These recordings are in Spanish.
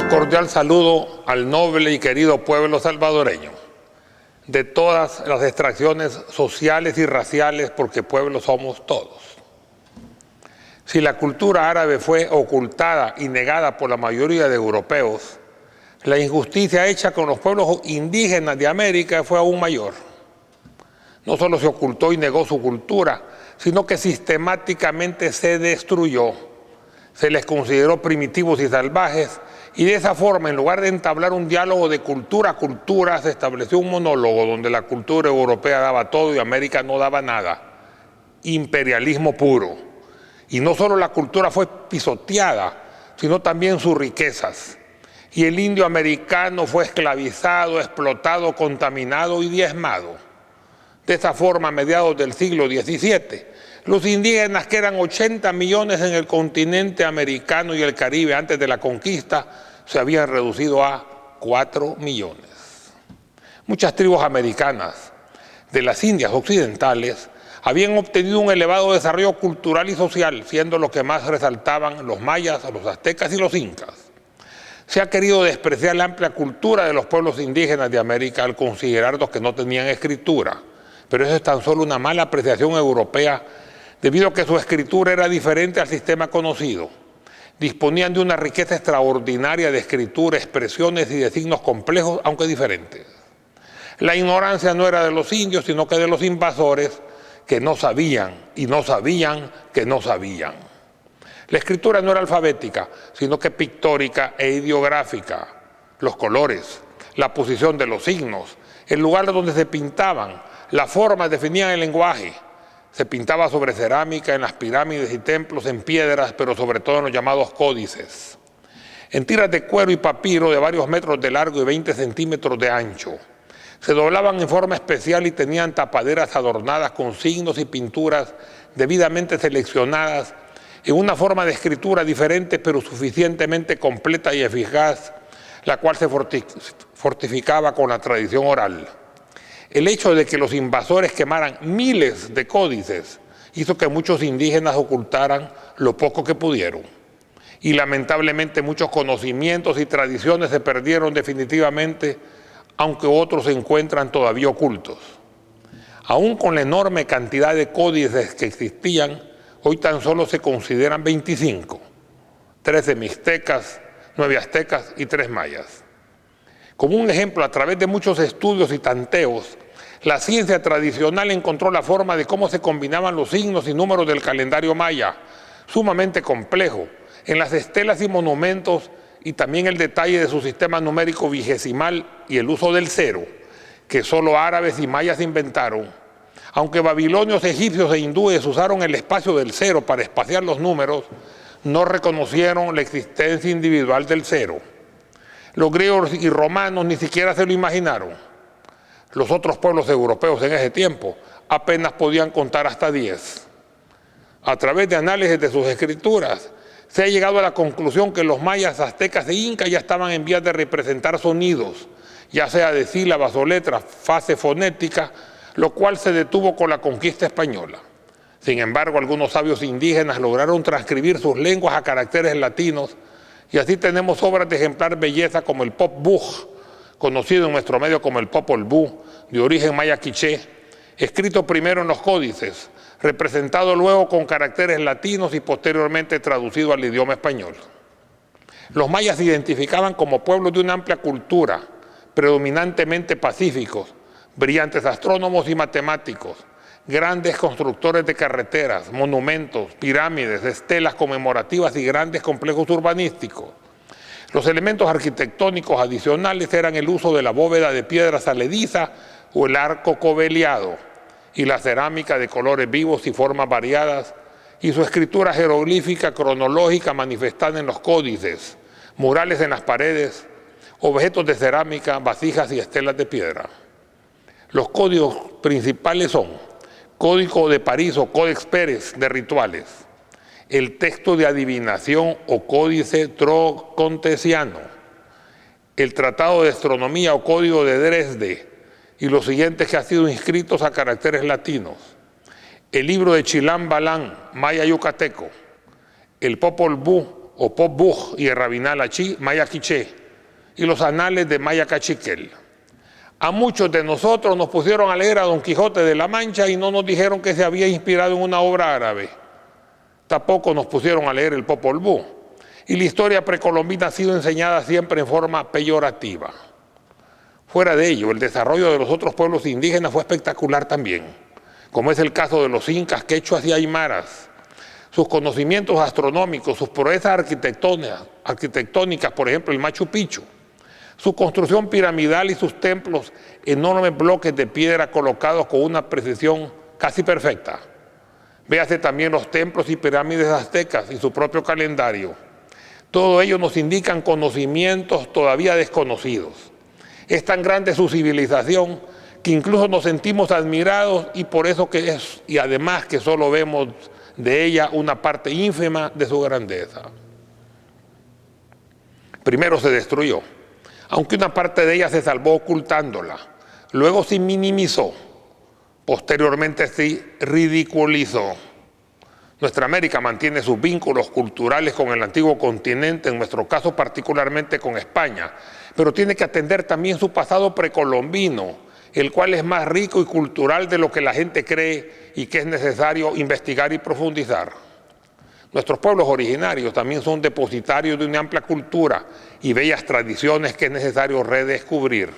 cordial saludo al noble y querido pueblo salvadoreño, de todas las extracciones sociales y raciales, porque pueblo somos todos. Si la cultura árabe fue ocultada y negada por la mayoría de europeos, la injusticia hecha con los pueblos indígenas de América fue aún mayor. No solo se ocultó y negó su cultura, sino que sistemáticamente se destruyó. Se les consideró primitivos y salvajes, y de esa forma, en lugar de entablar un diálogo de cultura a cultura, se estableció un monólogo donde la cultura europea daba todo y América no daba nada. Imperialismo puro. Y no solo la cultura fue pisoteada, sino también sus riquezas. Y el indio americano fue esclavizado, explotado, contaminado y diezmado. De esa forma, a mediados del siglo XVII, los indígenas, que eran 80 millones en el continente americano y el Caribe antes de la conquista, se habían reducido a 4 millones. Muchas tribus americanas de las Indias occidentales habían obtenido un elevado desarrollo cultural y social, siendo los que más resaltaban los mayas, los aztecas y los incas. Se ha querido despreciar la amplia cultura de los pueblos indígenas de América al considerarlos que no tenían escritura, pero eso es tan solo una mala apreciación europea, debido a que su escritura era diferente al sistema conocido. Disponían de una riqueza extraordinaria de escritura, expresiones y de signos complejos, aunque diferentes. La ignorancia no era de los indios, sino que de los invasores, que no sabían y no sabían que no sabían. La escritura no era alfabética, sino que pictórica e ideográfica. Los colores, la posición de los signos, el lugar donde se pintaban, las formas definían el lenguaje. Se pintaba sobre cerámica, en las pirámides y templos, en piedras, pero sobre todo en los llamados códices. En tiras de cuero y papiro de varios metros de largo y 20 centímetros de ancho. Se doblaban en forma especial y tenían tapaderas adornadas con signos y pinturas debidamente seleccionadas en una forma de escritura diferente, pero suficientemente completa y eficaz, la cual se fortificaba con la tradición oral. El hecho de que los invasores quemaran miles de códices hizo que muchos indígenas ocultaran lo poco que pudieron. Y lamentablemente muchos conocimientos y tradiciones se perdieron definitivamente, aunque otros se encuentran todavía ocultos. Aún con la enorme cantidad de códices que existían, hoy tan solo se consideran 25, 13 mixtecas, 9 aztecas y 3 mayas. Como un ejemplo, a través de muchos estudios y tanteos, la ciencia tradicional encontró la forma de cómo se combinaban los signos y números del calendario maya, sumamente complejo, en las estelas y monumentos, y también el detalle de su sistema numérico vigesimal y el uso del cero, que solo árabes y mayas inventaron. Aunque babilonios, egipcios e hindúes usaron el espacio del cero para espaciar los números, no reconocieron la existencia individual del cero. Los griegos y romanos ni siquiera se lo imaginaron. Los otros pueblos europeos en ese tiempo apenas podían contar hasta 10. A través de análisis de sus escrituras, se ha llegado a la conclusión que los mayas, aztecas e incas ya estaban en vías de representar sonidos, ya sea de sílabas o letras, fase fonética, lo cual se detuvo con la conquista española. Sin embargo, algunos sabios indígenas lograron transcribir sus lenguas a caracteres latinos, y así tenemos obras de ejemplar belleza como el Pop Buj, conocido en nuestro medio como el Popol Vuh, de origen maya quiché, escrito primero en los códices, representado luego con caracteres latinos y posteriormente traducido al idioma español. Los mayas se identificaban como pueblos de una amplia cultura, predominantemente pacíficos, brillantes astrónomos y matemáticos, grandes constructores de carreteras, monumentos, pirámides, estelas conmemorativas y grandes complejos urbanísticos. Los elementos arquitectónicos adicionales eran el uso de la bóveda de piedra salediza o el arco coveliado, y la cerámica de colores vivos y formas variadas, y su escritura jeroglífica cronológica manifestada en los códices, murales en las paredes, objetos de cerámica, vasijas y estelas de piedra. Los códigos principales son Código de París o Códex Pérez de rituales, el texto de adivinación o Códice Trocontesiano, el Tratado de Astronomía o Código de Dresde y los siguientes que han sido inscritos a caracteres latinos, el libro de Chilam Balán, maya yucateco, el Popol Vuh o Pop Buh y el Rabinal Achí, Maya Quiché, y los anales de Maya Cachiquel. A muchos de nosotros nos pusieron a leer a Don Quijote de la Mancha y no nos dijeron que se había inspirado en una obra árabe. Tampoco nos pusieron a leer el Popol Vuh. Y la historia precolombina ha sido enseñada siempre en forma peyorativa. Fuera de ello, el desarrollo de los otros pueblos indígenas fue espectacular también, como es el caso de los incas, quechuas y aymaras. Sus conocimientos astronómicos, sus proezas arquitectónicas, por ejemplo el Machu Picchu, su construcción piramidal y sus templos, enormes bloques de piedra colocados con una precisión casi perfecta. Véase también los templos y pirámides aztecas y su propio calendario. Todo ello nos indican conocimientos todavía desconocidos. Es tan grande su civilización que incluso nos sentimos admirados y por eso que es, y además que solo vemos de ella una parte ínfima de su grandeza. Primero se destruyó, aunque una parte de ella se salvó ocultándola. Luego se minimizó, posteriormente se ridiculizó. Nuestra América mantiene sus vínculos culturales con el antiguo continente, en nuestro caso particularmente con España, pero tiene que atender también su pasado precolombino, el cual es más rico y cultural de lo que la gente cree y que es necesario investigar y profundizar. Nuestros pueblos originarios también son depositarios de una amplia cultura y bellas tradiciones que es necesario redescubrir.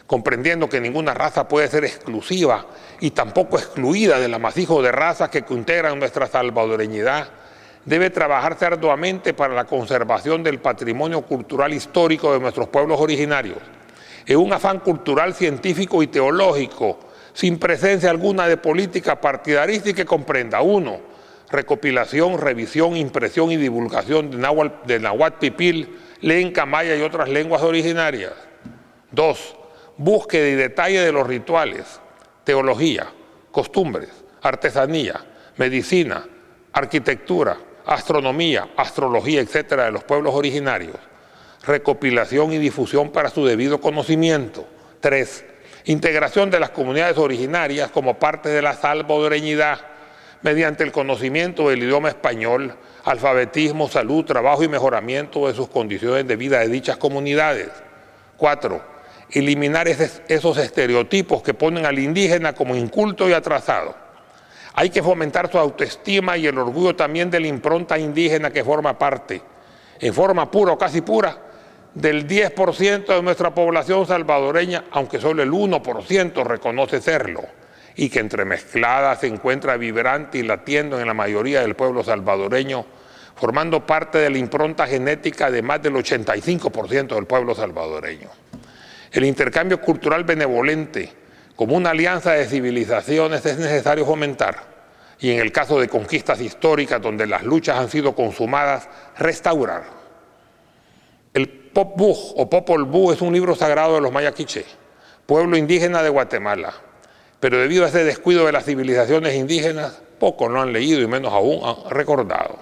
Comprendiendo que ninguna raza puede ser exclusiva y tampoco excluida del amasijo de razas que integran nuestra salvadoreñidad, debe trabajarse arduamente para la conservación del patrimonio cultural histórico de nuestros pueblos originarios, en un afán cultural, científico y teológico, sin presencia alguna de política partidarista y que comprenda: 1. Recopilación, revisión, impresión y divulgación de náhuatl pipil, lenca, maya y otras lenguas originarias. 2. Búsqueda y detalle de los rituales, teología, costumbres, artesanía, medicina, arquitectura, astronomía, astrología, etcétera, de los pueblos originarios. Recopilación y difusión para su debido conocimiento. 3. Integración de las comunidades originarias como parte de la salvadoreñidad, mediante el conocimiento del idioma español, alfabetismo, salud, trabajo y mejoramiento de sus condiciones de vida de dichas comunidades. 4. Eliminar esos estereotipos que ponen al indígena como inculto y atrasado. Hay que fomentar su autoestima y el orgullo también de la impronta indígena que forma parte, en forma pura o casi pura, del 10% de nuestra población salvadoreña, aunque solo el 1% reconoce serlo, y que entremezclada se encuentra vibrante y latiendo en la mayoría del pueblo salvadoreño, formando parte de la impronta genética de más del 85% del pueblo salvadoreño. El intercambio cultural benevolente, como una alianza de civilizaciones, es necesario fomentar, y en el caso de conquistas históricas donde las luchas han sido consumadas, restaurar. El Pop Buh o Popol Vuh es un libro sagrado de los Maya Quiché, pueblo indígena de Guatemala, pero debido a ese descuido de las civilizaciones indígenas, pocos lo han leído y menos aún han recordado.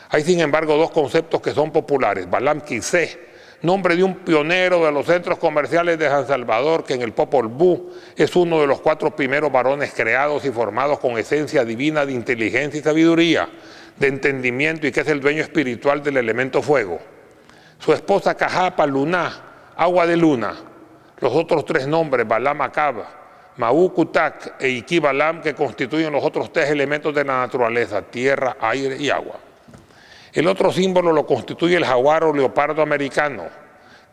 Hay sin embargo dos conceptos que son populares: Balam Quisé, nombre de un pionero de los centros comerciales de San Salvador, que en el Popol Vuh es uno de los 4 primeros varones creados y formados con esencia divina de inteligencia y sabiduría, de entendimiento, y que es el dueño espiritual del elemento fuego. Su esposa Cajapa Luná, agua de luna. Los otros 3 nombres, Balam Acaba, Maú Kutak e Iki Balam, que constituyen los otros 3 elementos de la naturaleza: tierra, aire y agua. El otro símbolo lo constituye el jaguar o leopardo americano,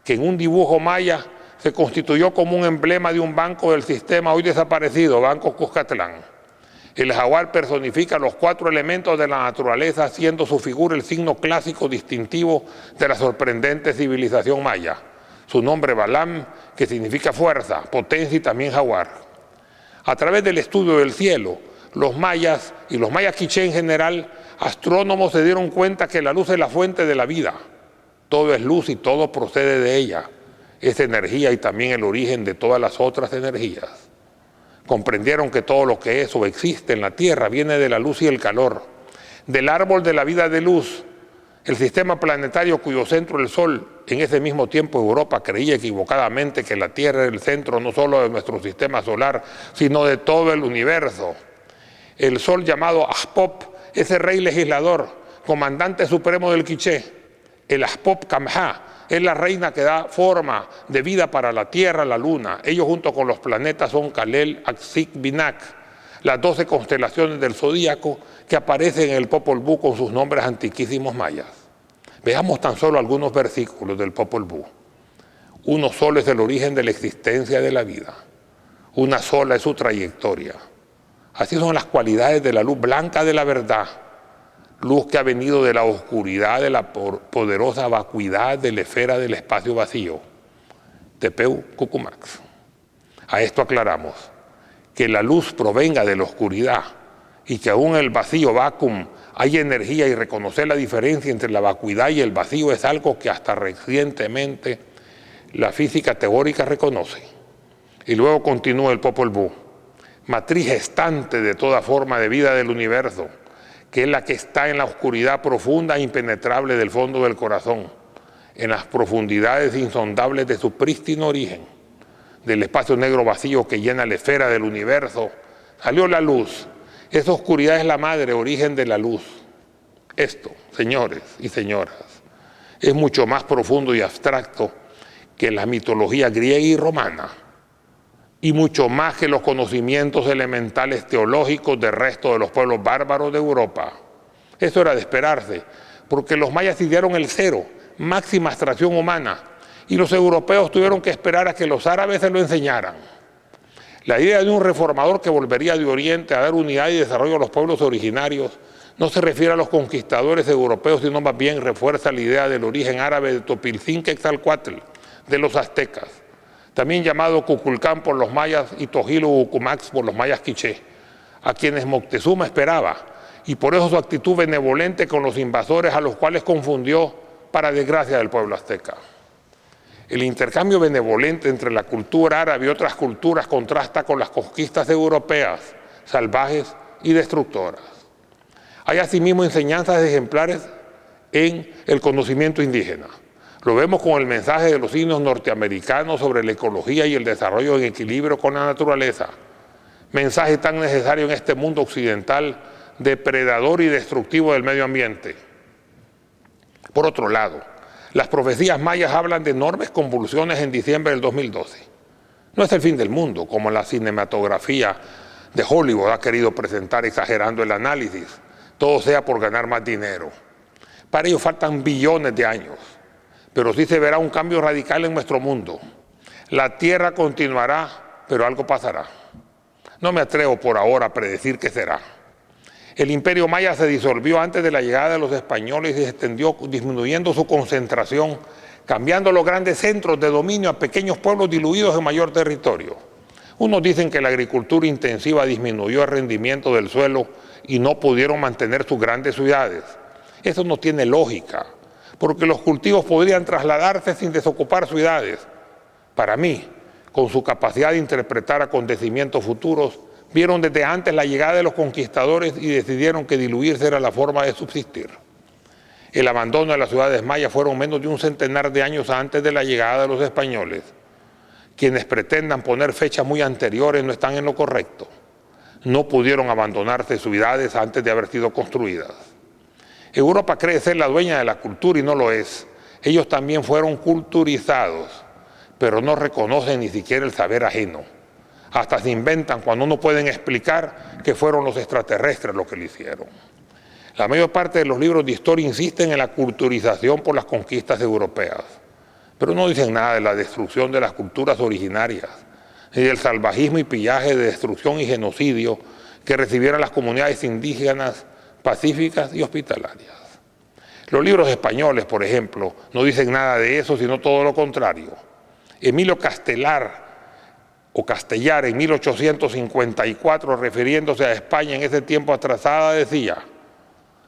que en un dibujo maya se constituyó como un emblema de un banco del sistema hoy desaparecido, Banco Cuscatlán. El jaguar personifica los 4 elementos de la naturaleza, siendo su figura el signo clásico distintivo de la sorprendente civilización maya. Su nombre Balam, que significa fuerza, potencia y también jaguar. A través del estudio del cielo, los mayas y los mayas quiché en general, astrónomos se dieron cuenta que la luz es la fuente de la vida. Todo es luz y todo procede de ella. Es energía y también el origen de todas las otras energías. Comprendieron que todo lo que es o existe en la tierra viene de la luz y el calor, del árbol de la vida de luz, el sistema planetario cuyo centro es el Sol. En ese mismo tiempo Europa creía equivocadamente que la Tierra era el centro no solo de nuestro sistema solar, sino de todo el universo. El Sol, llamado Ajpop, ese rey legislador, comandante supremo del Quiché, el Aspop Kamha, es la reina que da forma de vida para la Tierra, la Luna. Ellos junto con los planetas son Kalel, Aksik, Binak, las 12 constelaciones del zodíaco que aparecen en el Popol Vuh con sus nombres antiquísimos mayas. Veamos tan solo algunos versículos del Popol Vuh. Uno solo es el origen de la existencia de la vida. Una sola es su trayectoria. Así son las cualidades de la luz blanca de la verdad. Luz que ha venido de la oscuridad, de la poderosa vacuidad de la esfera del espacio vacío. Tepeu Cucumax. A esto aclaramos que la luz provenga de la oscuridad y que aún en el vacío, vacuum, hay energía, y reconocer la diferencia entre la vacuidad y el vacío es algo que hasta recientemente la física teórica reconoce. Y luego continúa el Popol Vuh, matriz gestante de toda forma de vida del universo, que es la que está en la oscuridad profunda e impenetrable del fondo del corazón, en las profundidades insondables de su prístino origen, del espacio negro vacío que llena la esfera del universo, salió la luz. Esa oscuridad es la madre, origen de la luz. Esto, señores y señoras, es mucho más profundo y abstracto que la mitología griega y romana, y mucho más que los conocimientos elementales teológicos del resto de los pueblos bárbaros de Europa. Eso era de esperarse, porque los mayas idearon el cero, máxima abstracción humana, y los europeos tuvieron que esperar a que los árabes se lo enseñaran. La idea de un reformador que volvería de Oriente a dar unidad y desarrollo a los pueblos originarios no se refiere a los conquistadores europeos, sino más bien refuerza la idea del origen árabe de Topilzin-Quetzalcóatl, de los aztecas, también llamado Cuculcán por los mayas y Tojilo-Ucumax por los mayas quiché, a quienes Moctezuma esperaba, y por eso su actitud benevolente con los invasores a los cuales confundió para desgracia del pueblo azteca. El intercambio benevolente entre la cultura árabe y otras culturas contrasta con las conquistas europeas, salvajes y destructoras. Hay asimismo enseñanzas ejemplares en el conocimiento indígena. Lo vemos con el mensaje de los indios norteamericanos sobre la ecología y el desarrollo en equilibrio con la naturaleza. Mensaje tan necesario en este mundo occidental depredador y destructivo del medio ambiente. Por otro lado, las profecías mayas hablan de enormes convulsiones en diciembre del 2012. No es el fin del mundo, como la cinematografía de Hollywood ha querido presentar exagerando el análisis. Todo sea por ganar más dinero. Para ello faltan billones de años, pero sí se verá un cambio radical en nuestro mundo. La Tierra continuará, pero algo pasará. No me atrevo por ahora a predecir qué será. El imperio maya se disolvió antes de la llegada de los españoles y se extendió disminuyendo su concentración, cambiando los grandes centros de dominio a pequeños pueblos diluidos en mayor territorio. Unos dicen que la agricultura intensiva disminuyó el rendimiento del suelo y no pudieron mantener sus grandes ciudades. Eso no tiene lógica, porque los cultivos podrían trasladarse sin desocupar ciudades. Para mí, con su capacidad de interpretar acontecimientos futuros, vieron desde antes la llegada de los conquistadores y decidieron que diluirse era la forma de subsistir. El abandono de las ciudades mayas fueron menos de un centenar de años antes de la llegada de los españoles. Quienes pretendan poner fechas muy anteriores no están en lo correcto. No pudieron abandonarse ciudades antes de haber sido construidas. Europa cree ser la dueña de la cultura y no lo es. Ellos también fueron culturizados, pero no reconocen ni siquiera el saber ajeno. Hasta se inventan cuando no pueden explicar que fueron los extraterrestres los que lo hicieron. La mayor parte de los libros de historia insisten en la culturización por las conquistas europeas, pero no dicen nada de la destrucción de las culturas originarias, ni del salvajismo y pillaje de destrucción y genocidio que recibieron las comunidades indígenas pacíficas y hospitalarias. Los libros españoles, por ejemplo, no dicen nada de eso, sino todo lo contrario. Emilio Castellar en 1854, refiriéndose a España en ese tiempo atrasada, decía: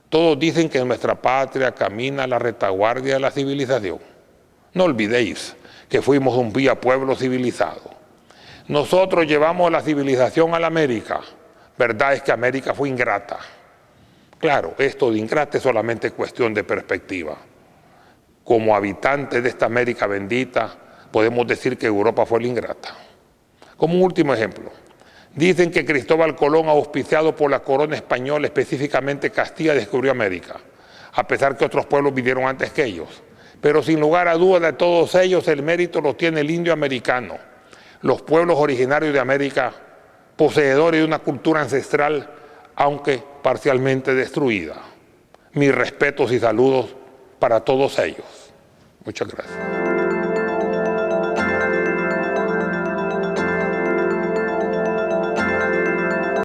todos dicen que nuestra patria camina a la retaguardia de la civilización. No olvidéis que fuimos un día pueblo civilizado. Nosotros llevamos la civilización a la América. Verdad es que América fue ingrata. Claro, esto de ingrata es solamente cuestión de perspectiva. Como habitantes de esta América bendita, podemos decir que Europa fue la ingrata. Como un último ejemplo, dicen que Cristóbal Colón, auspiciado por la corona española, específicamente Castilla, descubrió América. a pesar que otros pueblos vinieron antes que ellos. Pero sin lugar a dudas de todos ellos, el mérito lo tiene el indio americano, los pueblos originarios de América, poseedores de una cultura ancestral, aunque parcialmente destruida. Mis respetos y saludos para todos ellos. Muchas gracias.